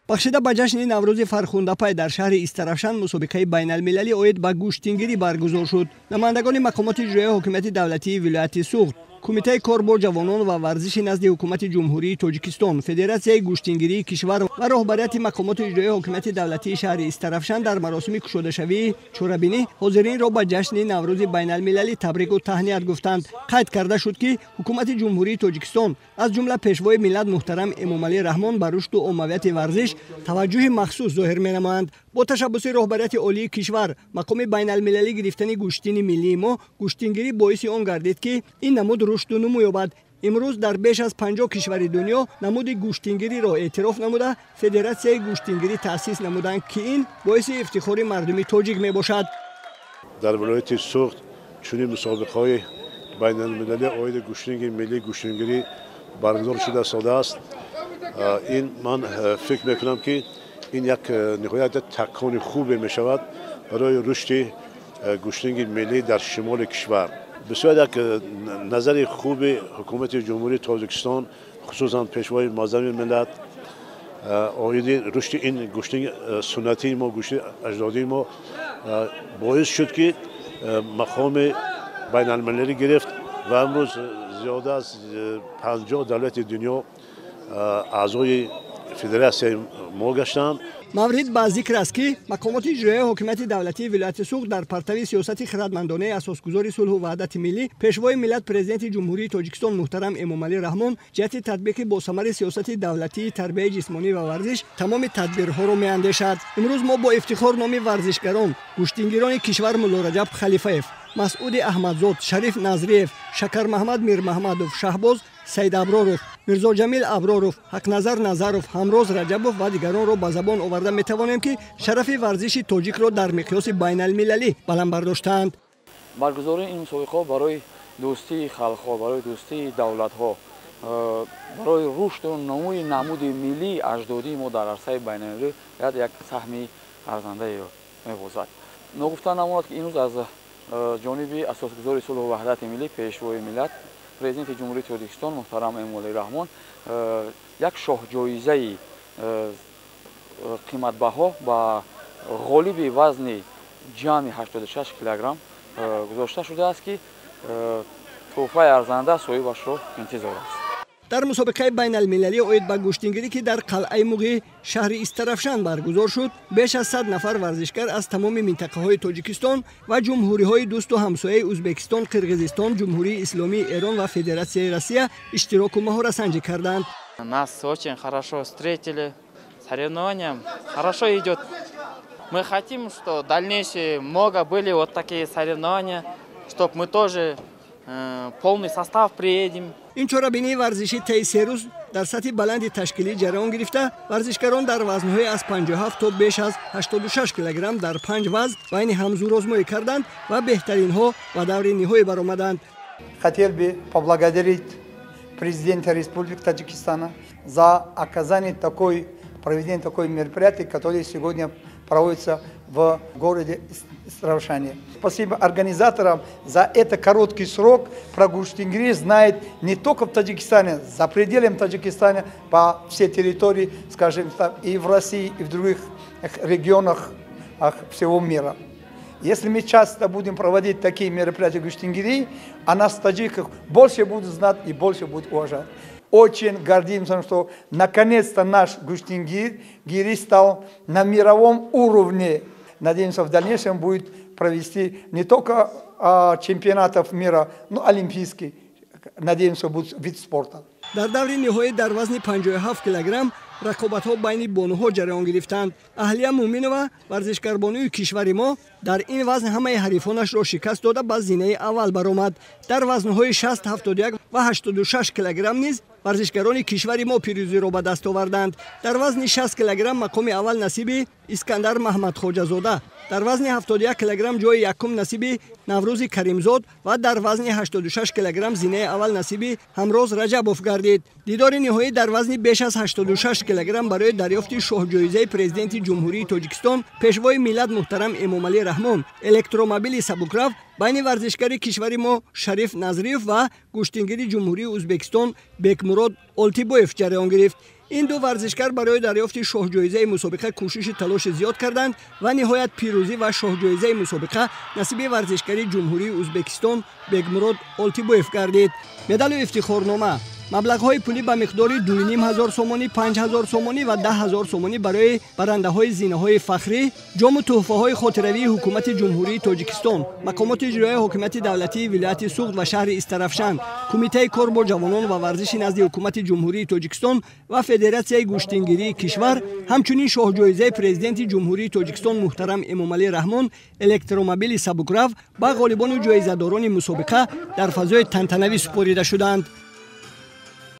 бахшида ба ҷашни наврӯзи фархундапай дар шаҳри Истарафшан мусобиқаи байналмилалӣ оид ба гӯштингирӣ баргузор шуд. Намояндагони мақомоти иҷроии ҳокимияти давлатии вилояти Суғд, Кумитаи кор бо ҷавонон ва варзиши назди ҳукумати ҷумҳурии Тоҷикистон, Федератсияи гӯштингирии кишвар ва роҳбарияти мақомоти иҷроии ҳокимияти давлатии шаҳри Истарафшан дар маросими кушодашавии чорабинӣ ҳозиринро ба ҷашни наврӯзи байналмилалӣ табрику таҳният гуфтанд. Қайд карда шуд, ки ҳукумати ҷумҳурии Тоҷикистон аз ҷумла пешвои миллат муҳтарам Эмомалӣ Раҳмон ба рушду оммавияти варзиш таваҷҷӯҳи махсус зоҳир менамоянд. Бо ташаббуси роҳбарияти олии кишвар, мақоми байналмилалӣ гирифтани гӯштини миллии мо, гӯштингирӣ боиси он гардид, ки ин намуд рушду нумӯ ёбад. имрӯз дар беш аз 50 кишвари дунё намуди гӯштингириро эътироф намуда Федератсияи гӯштингирӣ таъсис намуданд, ки ин боиси ифтихори мардуми тоҷик мебошад. дар вилояти Суғд чунин мусобиқаҳои байналмилалӣ оиди гӯштинги миллии гӯштингирӣ баргузор шуда содааст. ин ман фикр мекунам, ки ин як ниҳоят такони хубе мешавад барои рушди гӯштинги миллӣ дар шимоли кишвар. бисёр як назари хуби ҳукумати ҷумҳурии Тоҷикистон, хусусан пешвои муаззами миллат оиди рушди ин гӯштинги суннатии мо, гӯшти аҷдодии мо боис шуд, ки мақоми байналмилалӣ гирифт ва имрӯз зиёда аз 50 давлати дунё аъзои федератсияи мо гаштанд. маврид ба зикр аст, ки мақомоти иҷроии ҳокимияти давлатии вилояти Суғд дар партави сиёсати хиратмандонаи асосгузори сулҳу ваҳдати миллӣ, пешвои миллат президенти ҷумҳурии Тоҷикистон муҳтарам Эмомалӣ Раҳмон ҷиҳати татбиқи босамари сиёсати давлатии тарбияи ҷисмонӣ ва варзиш тамоми тадбирҳоро меандешад. имрӯз мо бо ифтихор номи варзишгарон, гӯштингирони кишвар Мулло Раҷаб Халифаев, Масъуди Аҳмадзод, Шариф Назриев, Шакармаҳмад Мирмаҳмадов, Шаҳбоз Саид Аброров, Мирзо Ҷамил Аброров, Ҳақназар Назаров, Ҳамроз Раҷабов ва дигаронро ба забон оварда метавонем, ки шарафи варзиши тоҷикро дар миқёси байналмилалӣ баланд бардоштаанд. баргузории ин мусобиқаҳо барои дӯстии халқҳо, барои дӯстии давлатҳо, барои рушду номуи намуди миллии аҷдодии мо дар арсаи байналмилалӣ як саҳми арзандаи мебозад. ногуфта намонад, ки имрӯз аз ҷониби асосгузори сулҳу ваҳдати миллӣ, пешвои миллат, президенти ҷумҳурии Тоҷикистон муҳтарам Эмомалӣ Раҳмон як шоҳҷоизаи қиматбаҳо ба ғолиби вазни ҷамъи 86 килограмм гузошта шудааст, ки тӯҳфаи арзанда соҳибашро интизор аст. дар мусобиқаи байналмилалӣ оид ба гӯштингирӣ, ки дар қалъаи Муғӣ шаҳри Истарафшан баргузор шуд, беш аз 100 нафар варзишгар аз тамоми минтақаҳои Тоҷикистон ва ҷумҳуриҳои дӯсту ҳамсояи Ӯзбекистон, Қирғизистон, Ҷумҳурии Исломии Эрон ва Федератсияи Россия иштироку маҳорасанҷӣ карданд. Нас очень хорошо встретили, соревнования хорошо идет. Мы хотим, что дальнейшие много были вот такие соревнования, чтобы мы тоже полный состав приедем. ин чорабинии варзиши таи 3 рӯз дар сатҳи баланди ташкилӣ ҷараён гирифта, варзишгарон дар вазнҳои аз 57 то беш аз 86 килограмм дар 5 вазн байни ҳамзур озмоӣ карданд ва беҳтаринҳо ба даври ниҳоӣ баромаданд. Хотел бы поблагодарить президента Республики Таджикистана за оказание проведение такой мероприятия, которое сегодня проводится в городе Истарафшане. Спасибо организаторам за этот короткий срок. Про гӯштингирӣ знает не только в Таджикистане, за пределами Таджикистана, по всей территории, скажем так, и в России, и в других регионах всего мира. Если мы часто будем проводить такие мероприятия гӯштингирии, о нас, таджиках, больше будут знать и больше будут уважать. Очень гордимся, что наконец-то наш гӯштингирӣ стал на мировом уровне. Надеемся, в дальнейшем будет провести не только чемпионатов мира, но и олимпийский. Надеемся, будет вид спорта. дар даври ниҳоӣ дар вазни 57 килограмм рақобатҳо байни бонуҳо ҷараён гирифтанд. Аҳлия Муминова, варзишгарбонуи кишвари мо, дар ин вазн ҳамаи ҳарифонашро шикаст дода ба зинаи аввал баромад. дар вазнҳои 60, 71 ва 86 килограмм низ варзишгарони кишвари мо пирӯзиро ба даст оварданд. дар вазни 60 килограмм мақоми аввал насиби Искандар Маҳмадхоҷазода, дар вазни 71 килограмм ҷои якум насиби Наврӯзи Каримзод ва дар вазни 86 килограмм зинаи аввал насиби Ҳамроз Раҷабов гардид. дидори ниҳоӣ дар вазни беш аз 86 килограмм барои дарёфти шоҳҷоизаи президенти ҷумҳурии Тоҷикистон, пешвои миллат муҳтарам Эмомалӣ Раҳмон, электромобили сабукрав байни варзишгари кишвари мо Шариф Назриев ва гӯштингири ҷумҳурии Ӯзбекистон Бекмурод Олтибоев ҷараён гирифт. این دو ورزشکار برای دریافت شاهجایزه مسابقه کوشش تلاش زیاد کردند و نهایت پیروزی و شاهجایزه مسابقه نصیب ورزشکاری جمهوری ازبکستان بگمرود آلتیبویف گردید. مدال و افتخارنامه، مبلغ‌های پولی به مقدار 2,500 سومانی، 5,000 سومانی و 10,000 سومانی برای برنده‌های زینه‌های فخری، جام و تحفه‌های خاطروی حکومت جمهوری تاجیکستان، مقامات اجرایی حکومت دولتی ولایت سوخت و شهر استرافشان، کمیته کار با جوانان و ورزش نزد حکومت جمهوری تاجیکستان و فدراسیای گوشتنگیری کشور، همچنین شاهجایزه پرزیدنت جمهوری تاجیکستان محترم امامعلی رحمان الکترومبیل سبکرو با غالبان و جایزه‌داران مسابقه در فضای تنتنوی سپرده شدند.